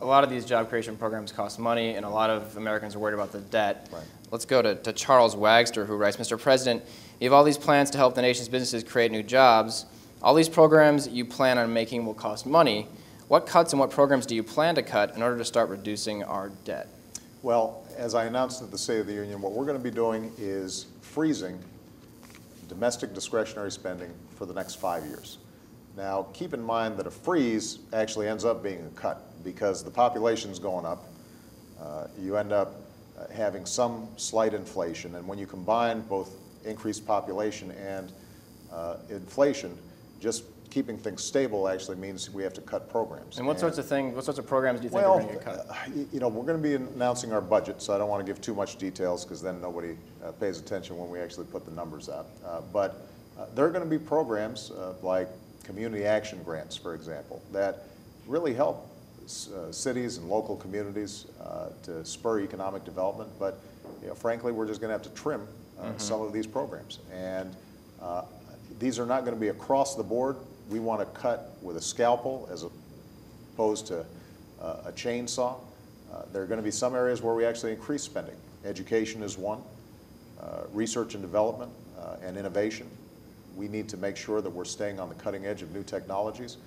a lot of these job creation programs cost money, and a lot of Americans are worried about the debt. Right. Let's go to Charles Wagster, who writes, Mr. President, you have all these plans to help the nation's businesses create new jobs. All these programs you plan on making will cost money. What cuts and what programs do you plan to cut in order to start reducing our debt? Well, as I announced at the State of the Union, what we're going to be doing is freezing domestic discretionary spending for the next 5 years. Now, keep in mind that a freeze actually ends up being a cut because the population's going up. You end up having some slight inflation, and when you combine both increased population and inflation, just keeping things stable actually means we have to cut programs. And what sorts of programs do you think are going to get cut? You know, we're going to be announcing our budget, so I don't want to give too much details because then nobody pays attention when we actually put the numbers out. But there are going to be programs like community action grants, for example, that really help cities and local communities to spur economic development. But frankly, we're just going to have to trim some of these programs. And these are not going to be across the board. We want to cut with a scalpel as opposed to a chainsaw. There are going to be some areas where we actually increase spending. Education is one. Research and development and innovation. We need to make sure that we're staying on the cutting edge of new technologies.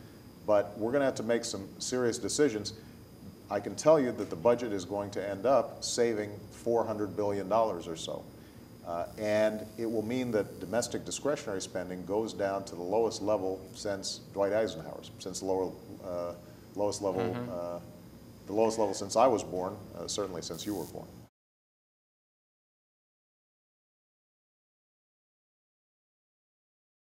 But we're going to have to make some serious decisions. I can tell you that the budget is going to end up saving $400 billion or so. And it will mean that domestic discretionary spending goes down to the lowest level since Dwight Eisenhower's, since the lowest level since I was born, certainly since you were born.